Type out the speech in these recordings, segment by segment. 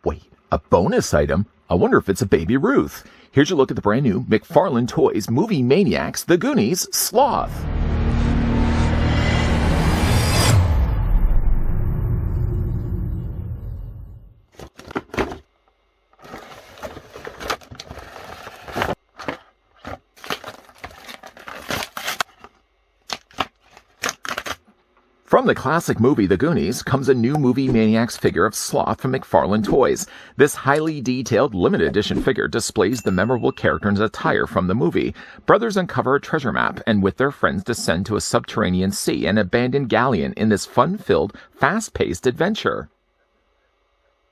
Wait, a bonus item? I wonder if it's a Baby Ruth. Here's your look at the brand new McFarlane Toys Movie Maniacs, The Goonies, Sloth. From the classic movie The Goonies comes a new Movie Maniacs figure of Sloth from McFarlane Toys. This highly detailed limited edition figure displays the memorable character and attire from the movie. Brothers uncover a treasure map and with their friends descend to a subterranean sea and abandoned galleon in this fun-filled, fast-paced adventure.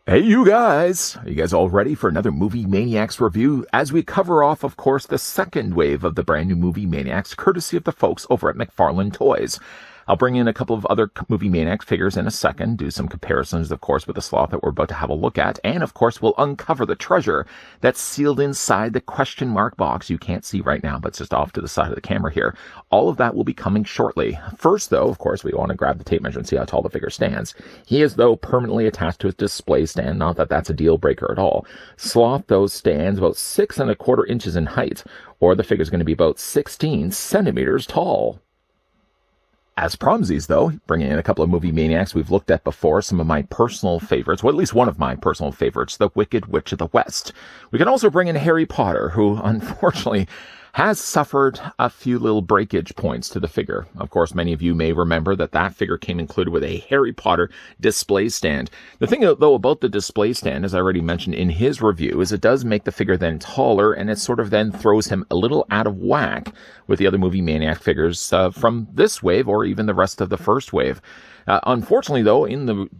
Hey you guys! Are you guys all ready for another Movie Maniacs review? As we cover off, of course, the second wave of the brand new Movie Maniacs, courtesy of the folks over at McFarlane Toys. I'll bring in a couple of other Movie Maniacs figures in a second, do some comparisons, of course, with the Sloth that we're about to have a look at, and, of course, we'll uncover the treasure that's sealed inside the question mark box you can't see right now, but it's just off to the side of the camera here. All of that will be coming shortly. First, though, of course, we want to grab the tape measure and see how tall the figure stands. He is, though, permanently attached to his display stand, not that that's a deal breaker at all. Sloth, though, stands about 6¼ inches in height, or the figure's going to be about 16 centimeters tall. As promsies, though, bringing in a couple of Movie Maniacs we've looked at before, some of my personal favorites, well, at least one of my personal favorites, the Wicked Witch of the West. We can also bring in Harry Potter, who, unfortunately, has suffered a few little breakage points to the figure. Of course, many of you may remember that that figure came included with a Harry Potter display stand. The thing, though, about the display stand, as I already mentioned in his review, is it does make the figure then taller, and it sort of then throws him a little out of whack with the other Movie Maniac figures from this wave, or even the rest of the first wave. Unfortunately, though,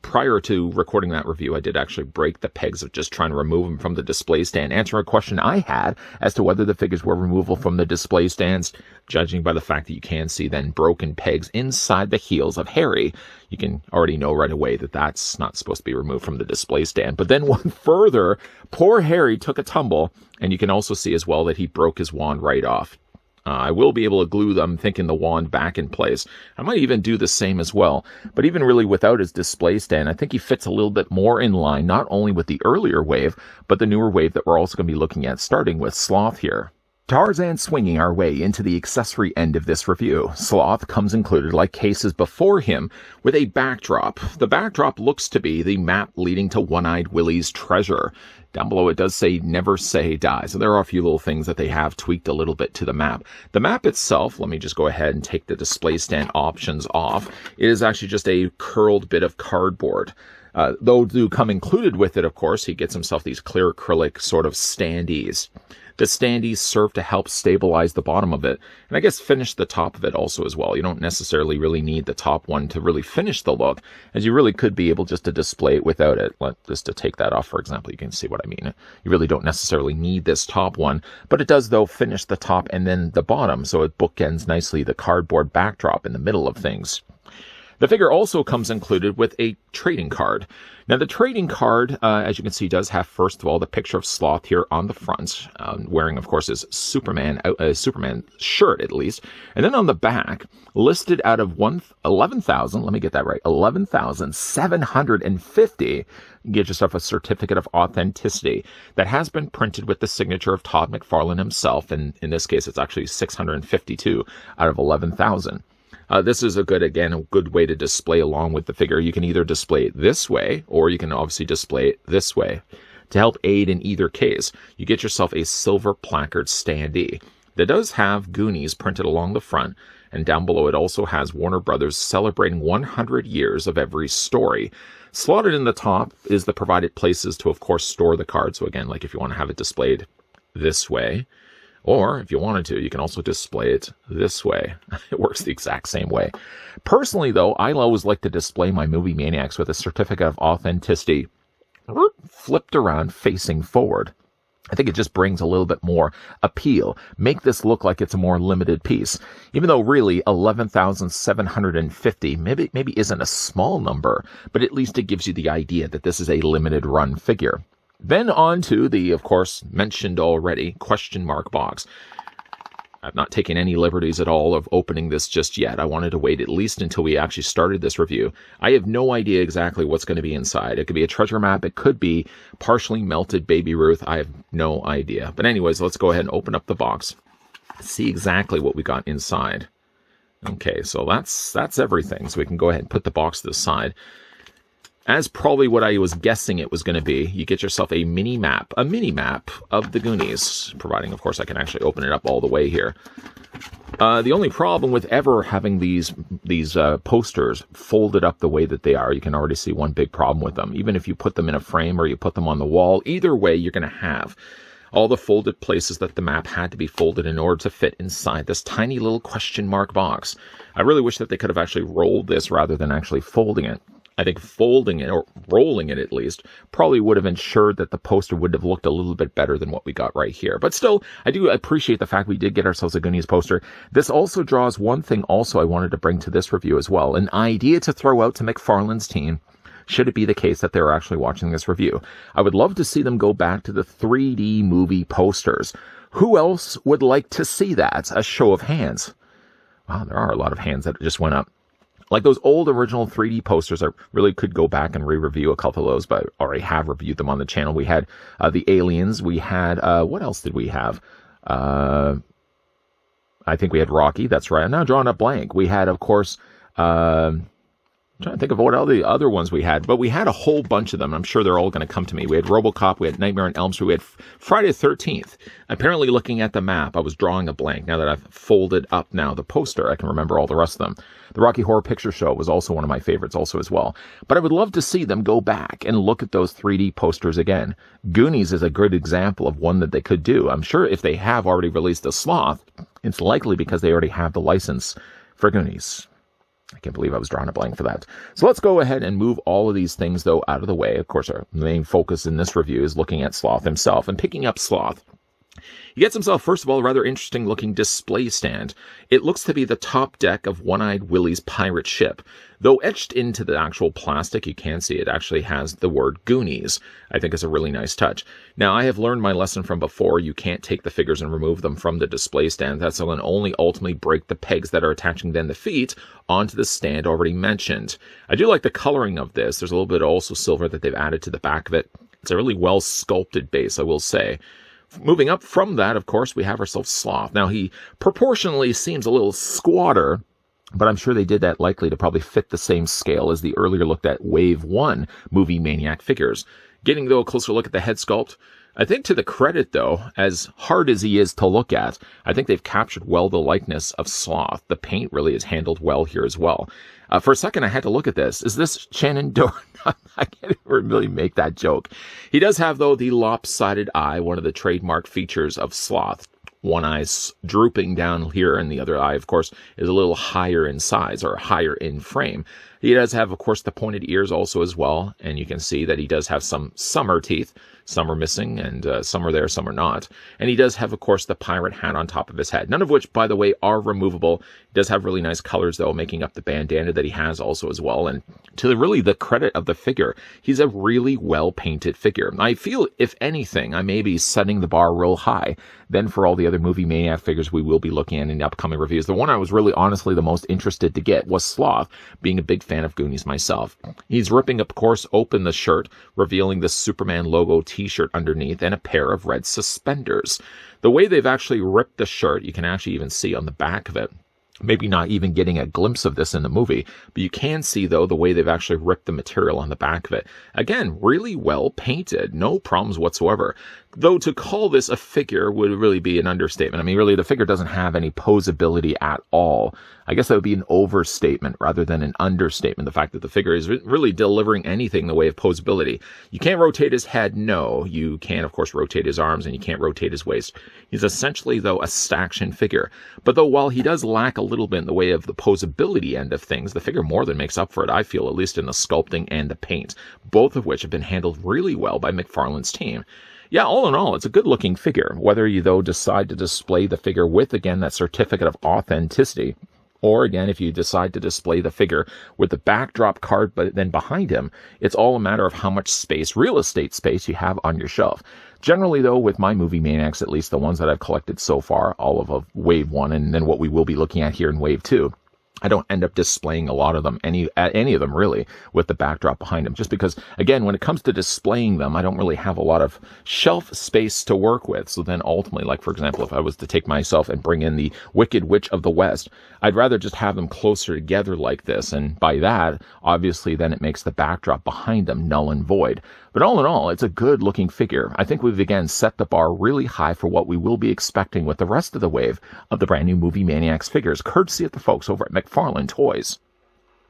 prior to recording that review, I did actually break the pegs of just trying to remove them from the display stand, answering a question I had as to whether the figures were removable from the display stands. Judging by the fact that you can see then broken pegs inside the heels of Harry, you can already know right away that that's not supposed to be removed from the display stand. But then one further, poor Harry took a tumble, and you can also see as well that he broke his wand right off. I will be able to glue them, thinking the wand back in place. I might even do the same as well. But even really without his display stand, I think he fits a little bit more in line, not only with the earlier wave, but the newer wave that we're also going to be looking at, starting with Sloth here. Tarzan swinging our way into the accessory end of this review. Sloth comes included, like cases before him, with a backdrop. The backdrop looks to be the map leading to One-Eyed Willie's treasure. Down below it does say never say die. So there are a few little things that they have tweaked a little bit to the map. The map itself, let me just go ahead and take the display stand options off. It is actually just a curled bit of cardboard. Though do come included with it, of course, he gets himself these clear acrylic sort of standees. The standees serve to help stabilize the bottom of it, and I guess finish the top of it also as well. You don't necessarily really need the top one to really finish the look, as you really could be able just to display it without it. Just to take that off, for example, you can see what I mean. You really don't necessarily need this top one, but it does, though, finish the top and then the bottom, so it bookends nicely the cardboard backdrop in the middle of things. The figure also comes included with a trading card. Now, the trading card, as you can see, does have, first of all, the picture of Sloth here on the front, wearing, of course, his Superman shirt, at least. And then on the back, listed out of 11,000, let me get that right, 11,750, get yourself a certificate of authenticity that has been printed with the signature of Todd McFarlane himself. And in this case, it's actually 652 out of 11,000. This is a good way to display along with the figure. You can either display it this way, or you can obviously display it this way. To help aid in either case, you get yourself a silver placard standee that does have Goonies printed along the front, and down below it also has Warner Brothers celebrating 100 years of every story. Slotted in the top is the provided places to, of course, store the card. So again, like if you want to have it displayed this way, or, if you wanted to, you can also display it this way. It works the exact same way. Personally, though, I always like to display my Movie Maniacs with a certificate of authenticity flipped around facing forward. I think it just brings a little bit more appeal. Make this look like it's a more limited piece. Even though really 11,750 maybe isn't a small number, but at least it gives you the idea that this is a limited run figure. Then on to the, of course, mentioned already, question mark box. I've not taken any liberties at all of opening this just yet. I wanted to wait at least until we actually started this review. I have no idea exactly what's going to be inside. It could be a treasure map. It could be partially melted Baby Ruth. I have no idea. But anyways, let's go ahead and open up the box. See exactly what we got inside. Okay, so that's everything. So we can go ahead and put the box to the side. As probably what I was guessing it was going to be, you get yourself a mini map of the Goonies, providing, of course, I can actually open it up all the way here. The only problem with ever having these posters folded up the way that they are, you can already see one big problem with them. Even if you put them in a frame or you put them on the wall, either way, you're going to have all the folded places that the map had to be folded in order to fit inside this tiny little question mark box. I really wish that they could have actually rolled this rather than actually folding it. I think folding it, or rolling it at least, probably would have ensured that the poster would have looked a little bit better than what we got right here. But still, I do appreciate the fact we did get ourselves a Goonies poster. This also draws one thing also I wanted to bring to this review as well. An idea to throw out to McFarlane's team, should it be the case that they're actually watching this review. I would love to see them go back to the 3D movie posters. Who else would like to see that? A show of hands. Wow, there are a lot of hands that just went up. Like those old original 3D posters, I really could go back and re-review a couple of those, but I already have reviewed them on the channel. We had the Aliens. We had, what else did we have? I think we had Rocky. That's right. I'm now drawing a blank. We had, of course, I'm trying to think of what all the other ones we had, but we had a whole bunch of them. I'm sure they're all going to come to me. We had RoboCop, we had Nightmare on Elm Street, we had Friday the 13th. Apparently, looking at the map, I was drawing a blank. Now that I've folded up now the poster, I can remember all the rest of them. The Rocky Horror Picture Show was also one of my favorites also as well. But I would love to see them go back and look at those 3D posters again. Goonies is a good example of one that they could do. I'm sure if they have already released the Sloth, it's likely because they already have the license for Goonies. I can't believe I was drawing a blank for that. So let's go ahead and move all of these things, though, out of the way. Of course, our main focus in this review is looking at Sloth himself and picking up Sloth. He gets himself, first of all, a rather interesting-looking display stand. It looks to be the top deck of One-Eyed Willie's pirate ship. Though etched into the actual plastic, you can see it actually has the word Goonies. I think it's a really nice touch. Now, I have learned my lesson from before. You can't take the figures and remove them from the display stand. That's going to only ultimately break the pegs that are attaching then the feet onto the stand already mentioned. I do like the coloring of this. There's a little bit of also silver that they've added to the back of it. It's a really well-sculpted base, I will say. Moving up from that, of course, we have ourselves Sloth. Now, he proportionally seems a little squatter, but I'm sure they did that likely to probably fit the same scale as the earlier looked at Wave 1 movie Maniac figures. Getting, though, a closer look at the head sculpt, I think to the credit, though, as hard as he is to look at, I think they've captured well the likeness of Sloth. The paint really is handled well here as well. For a second, I had to look at this. Is this Shannon Doran? I can't even really make that joke. He does have, though, the lopsided eye, one of the trademark features of Sloth. One eye's drooping down here, and the other eye, of course, is a little higher in size or higher in frame. He does have, of course, the pointed ears also as well, and you can see that he does have some summer teeth. Some are missing, and some are there, some are not. And he does have, of course, the pirate hat on top of his head, none of which, by the way, are removable. He does have really nice colors, though, making up the bandana that he has also as well. And to really the credit of the figure, he's a really well-painted figure. I feel, if anything, I may be setting the bar real high than for all the other movie Maniac figures we will be looking at in the upcoming reviews. The one I was really honestly the most interested to get was Sloth, being a big fan of Goonies myself. He's ripping, of course, open the shirt, revealing the Superman logo t-shirt underneath and a pair of red suspenders. The way they've actually ripped the shirt, you can actually even see on the back of it. Maybe not even getting a glimpse of this in the movie, but you can see, though, the way they've actually ripped the material on the back of it. Again, really well painted. No problems whatsoever. Though to call this a figure would really be an understatement. I mean, really, the figure doesn't have any posability at all. I guess that would be an overstatement rather than an understatement, the fact that the figure is really delivering anything in the way of posability. You can't rotate his head, no. You can, of course, rotate his arms, and you can't rotate his waist. He's essentially, though, a staction figure. But though, while he does lack a little bit in the way of the posability end of things, the figure more than makes up for it, I feel, at least in the sculpting and the paint, both of which have been handled really well by McFarlane's team. Yeah, all in all, it's a good-looking figure. Whether you, though, decide to display the figure with, again, that certificate of authenticity, Or again, if you decide to display the figure with the backdrop card, but then behind him, it's all a matter of how much space, real estate space, you have on your shelf. Generally, though, with my movie Maniacs, at least the ones that I've collected so far, all of Wave 1 and then what we will be looking at here in Wave 2, I don't end up displaying a lot of them, any of them really, with the backdrop behind them. Just because, again, when it comes to displaying them, I don't really have a lot of shelf space to work with. So then ultimately, like for example, if I was to take myself and bring in the Wicked Witch of the West, I'd rather just have them closer together like this. And by that, obviously, then it makes the backdrop behind them null and void. But all in all, it's a good looking figure. I think we've again set the bar really high for what we will be expecting with the rest of the wave of the brand new Movie Maniacs figures, courtesy of the folks over at McFarlane Toys.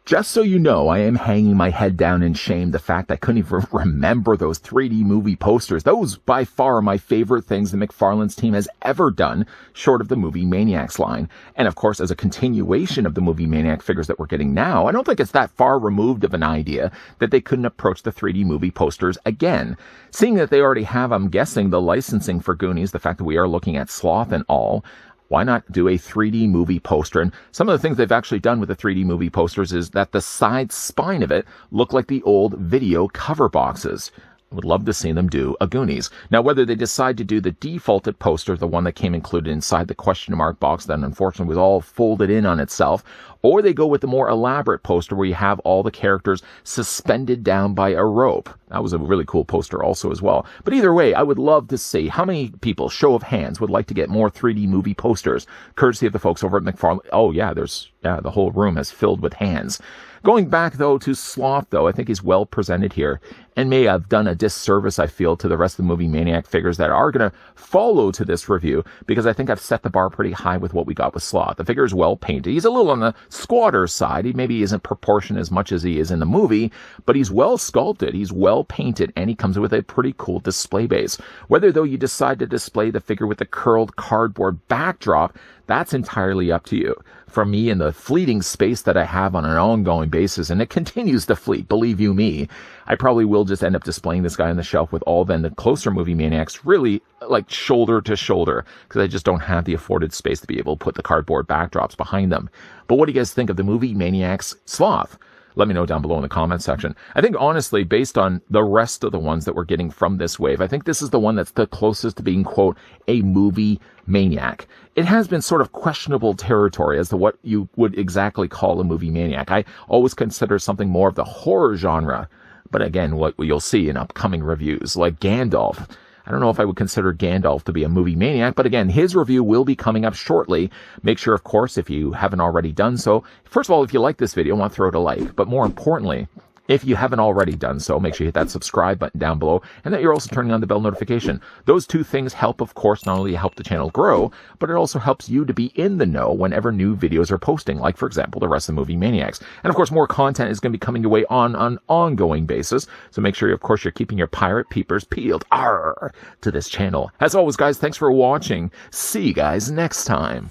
Just so you know, I am hanging my head down in shame the fact I couldn't even remember those 3D movie posters. Those, by far, are my favorite things the McFarlane's team has ever done, short of the Movie Maniacs line. And of course, as a continuation of the Movie Maniac figures that we're getting now, I don't think it's that far removed of an idea that they couldn't approach the 3D movie posters again. Seeing that they already have, I'm guessing, the licensing for Goonies, the fact that we are looking at Sloth and all, why not do a 3D movie poster? And some of the things they've actually done with the 3D movie posters is that the side spine of it look like the old video cover boxes. I would love to see them do a Goonies. Now, whether they decide to do the defaulted poster, the one that came included inside the question mark box that unfortunately was all folded in on itself, or they go with the more elaborate poster where you have all the characters suspended down by a rope. That was a really cool poster also as well. But either way, I would love to see how many people, show of hands, would like to get more 3D movie posters, courtesy of the folks over at McFarlane. Oh yeah, the whole room is filled with hands. Going back, though, to Sloth, though, I think he's well presented here and may have done a disservice, I feel, to the rest of the Movie Maniac figures that are going to follow to this review, because I think I've set the bar pretty high with what we got with Sloth. The figure is well painted. He's a little on the squatter side. He maybe isn't proportioned as much as he is in the movie, but he's well sculpted, he's well painted, and he comes with a pretty cool display base. Whether, though, you decide to display the figure with the curled cardboard backdrop, that's entirely up to you. For me, in the fleeting space that I have on an ongoing basis, and it continues to fleet, believe you me, I probably will just end up displaying this guy on the shelf with all then the closer Movie Maniacs really like shoulder to shoulder, because I just don't have the afforded space to be able to put the cardboard backdrops behind them. But what do you guys think of the Movie Maniacs Sloth? Let me know down below in the comment section. I think, honestly, based on the rest of the ones that we're getting from this wave, I think this is the one that's the closest to being, quote, a movie maniac. It has been sort of questionable territory as to what you would exactly call a movie maniac. I always consider something more of the horror genre. But again, what you'll see in upcoming reviews, like Gandalf. I don't know if I would consider Gandalf to be a movie maniac, but again, his review will be coming up shortly. Make sure, of course, if you haven't already done so, first of all, if you like this video, I want to throw it a like. But more importantly, if you haven't already done so, make sure you hit that subscribe button down below, and that you're also turning on the bell notification. Those two things help, of course, not only help the channel grow, but it also helps you to be in the know whenever new videos are posting, like, for example, the rest of the Movie Maniacs. And, of course, more content is going to be coming your way on an ongoing basis, so make sure, of course, you're keeping your pirate peepers peeled to this channel. As always, guys, thanks for watching. See you guys next time.